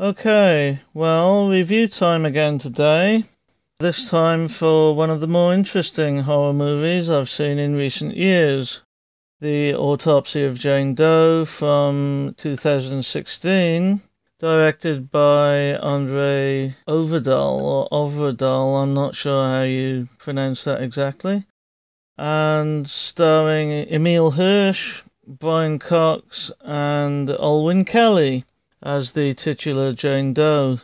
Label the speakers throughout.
Speaker 1: Okay, well, review time again today. This time for one of the more interesting horror movies I've seen in recent years. The Autopsy of Jane Doe from 2016, directed by Andre Overdahl, I'm not sure how you pronounce that exactly, and starring Emile Hirsch, Brian Cox, and Olwyn Kelly as the titular Jane Doe.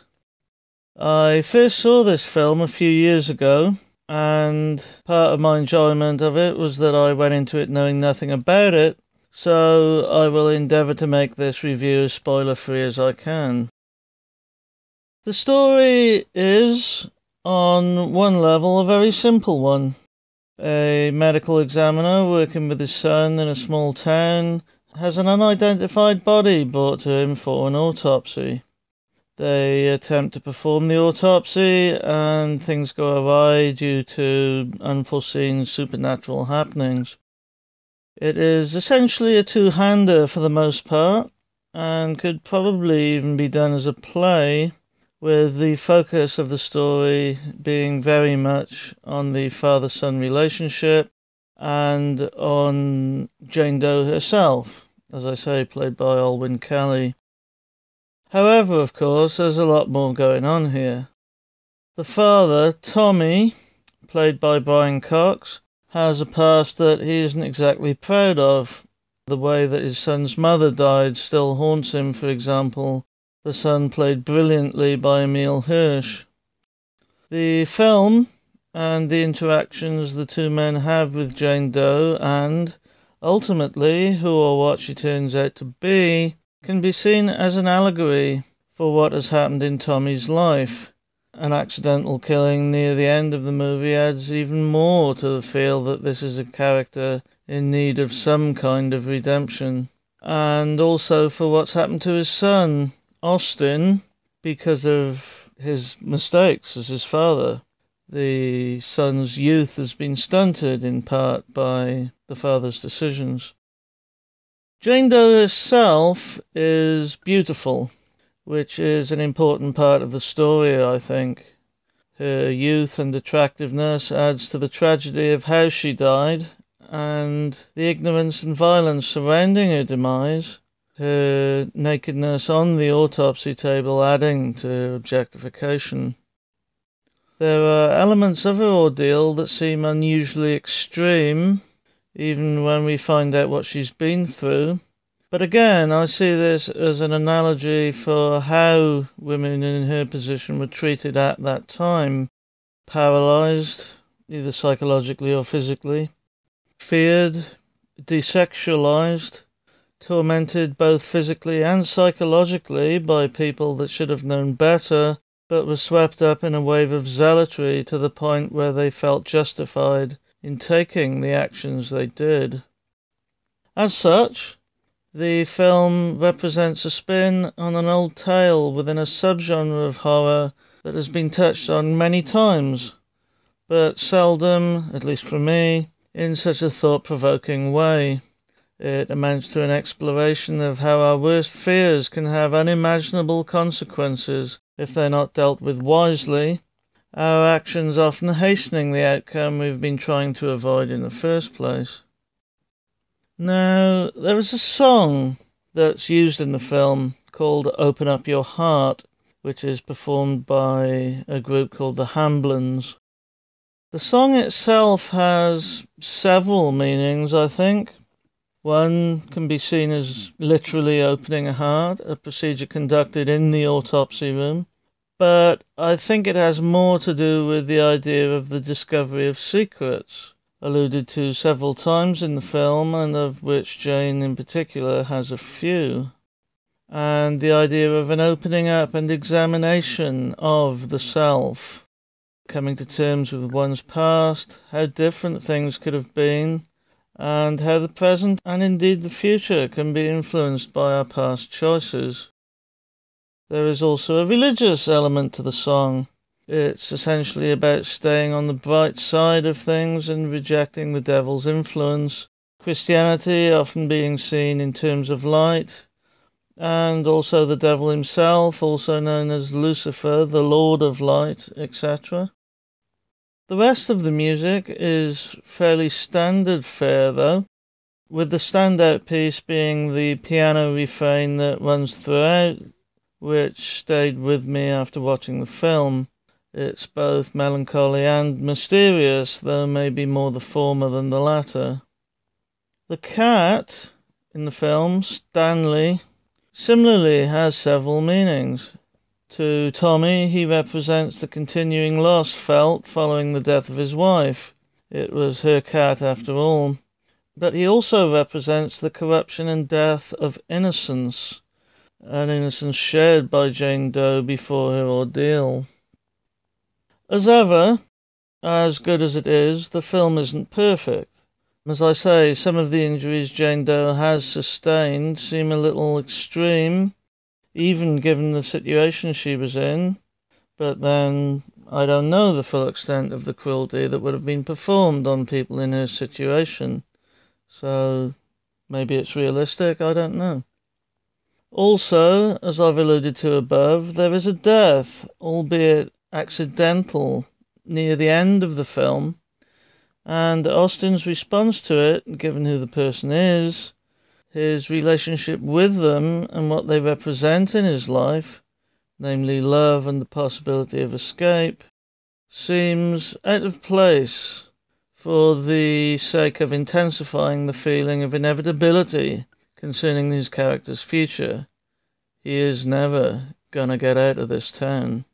Speaker 1: I first saw this film a few years ago, and part of my enjoyment of it was that I went into it knowing nothing about it, so I will endeavour to make this review as spoiler-free as I can. The story is, on one level, a very simple one. A medical examiner working with his son in a small town has an unidentified body brought to him for an autopsy. They attempt to perform the autopsy and things go awry due to unforeseen supernatural happenings. It is essentially a two-hander for the most part and could probably even be done as a play, with the focus of the story being very much on the father-son relationship and on Jane Doe herself, as I say, played by Olwyn Kelly. However, of course, there's a lot more going on here. The father, Tommy, played by Brian Cox, has a past that he isn't exactly proud of. The way that his son's mother died still haunts him, for example. The son played brilliantly by Emile Hirsch. The film and the interactions the two men have with Jane Doe and, ultimately, who or what she turns out to be, can be seen as an allegory for what has happened in Tommy's life. An accidental killing near the end of the movie adds even more to the feel that this is a character in need of some kind of redemption. And also for what's happened to his son, Austin, because of his mistakes as his father. The son's youth has been stunted in part by the father's decisions. Jane Doe herself is beautiful, which is an important part of the story, I think. Her youth and attractiveness adds to the tragedy of how she died, and the ignorance and violence surrounding her demise, her nakedness on the autopsy table adding to objectification. There are elements of her ordeal that seem unusually extreme, even when we find out what she's been through. But again, I see this as an analogy for how women in her position were treated at that time. Paralysed, either psychologically or physically, feared, desexualised, tormented both physically and psychologically by people that should have known better, but were swept up in a wave of zealotry to the point where they felt justified in taking the actions they did. As such, the film represents a spin on an old tale within a subgenre of horror that has been touched on many times, but seldom, at least for me, in such a thought-provoking way. It amounts to an exploration of how our worst fears can have unimaginable consequences if they're not dealt with wisely, our actions often hastening the outcome we've been trying to avoid in the first place. Now, there is a song that's used in the film called Open Up Your Heart, which is performed by a group called the Hamblins. The song itself has several meanings, I think. One can be seen as literally opening a heart, a procedure conducted in the autopsy room, but I think it has more to do with the idea of the discovery of secrets, alluded to several times in the film, and of which Jane in particular has a few, and the idea of an opening up and examination of the self, coming to terms with one's past, how different things could have been, and how the present and indeed the future can be influenced by our past choices. There is also a religious element to the song. It's essentially about staying on the bright side of things and rejecting the devil's influence, Christianity often being seen in terms of light, and also the devil himself, also known as Lucifer, the Lord of Light, etc. The rest of the music is fairly standard fare, though, with the standout piece being the piano refrain that runs throughout, which stayed with me after watching the film. It's both melancholy and mysterious, though maybe more the former than the latter. The cat in the film, Stanley, similarly has several meanings. To Tommy, he represents the continuing loss felt following the death of his wife. It was her cat after all. But he also represents the corruption and death of innocence, an innocence shared by Jane Doe before her ordeal. As ever, as good as it is, the film isn't perfect. As I say, some of the injuries Jane Doe has sustained seem a little extreme, even given the situation she was in, but then I don't know the full extent of the cruelty that would have been performed on people in her situation, so maybe it's realistic, I don't know. Also, as I've alluded to above, there is a death, albeit accidental, near the end of the film, and Austen's response to it, given who the person is, his relationship with them and what they represent in his life, namely love and the possibility of escape, seems out of place for the sake of intensifying the feeling of inevitability concerning his character's future. He is never gonna get out of this town.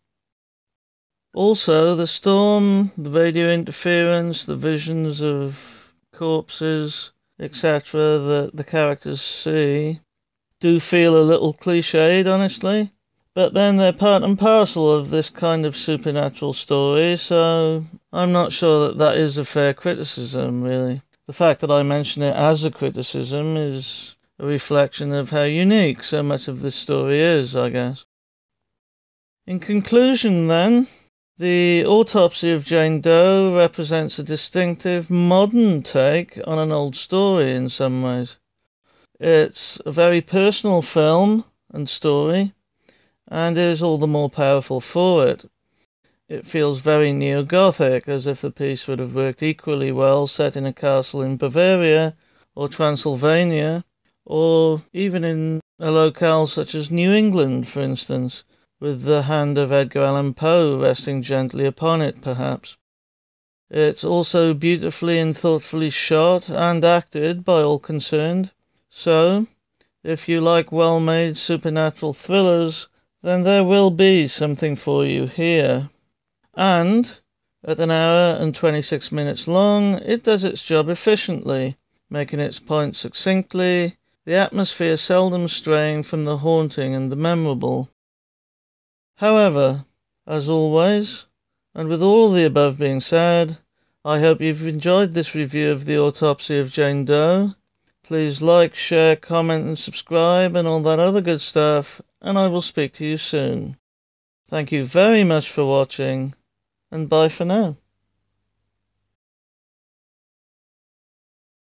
Speaker 1: Also, the storm, the radio interference, the visions of corpses, etc. that the characters see do feel a little cliched, honestly. But then they're part and parcel of this kind of supernatural story, so I'm not sure that that is a fair criticism, really. The fact that I mention it as a criticism is a reflection of how unique so much of this story is, I guess. In conclusion, then, the Autopsy of Jane Doe represents a distinctive modern take on an old story in some ways. It's a very personal film and story, and is all the more powerful for it. It feels very neo-Gothic, as if the piece would have worked equally well set in a castle in Bavaria or Transylvania, or even in a locale such as New England, for instance, with the hand of Edgar Allan Poe resting gently upon it, perhaps. It's also beautifully and thoughtfully shot and acted by all concerned. So, if you like well-made supernatural thrillers, then there will be something for you here. And, at an hour and 26 minutes long, it does its job efficiently, making its point succinctly, the atmosphere seldom straying from the haunting and the memorable. However, as always, and with all the above being said, I hope you've enjoyed this review of the Autopsy of Jane Doe. Please like, share, comment and subscribe and all that other good stuff, and I will speak to you soon. Thank you very much for watching, and bye for now.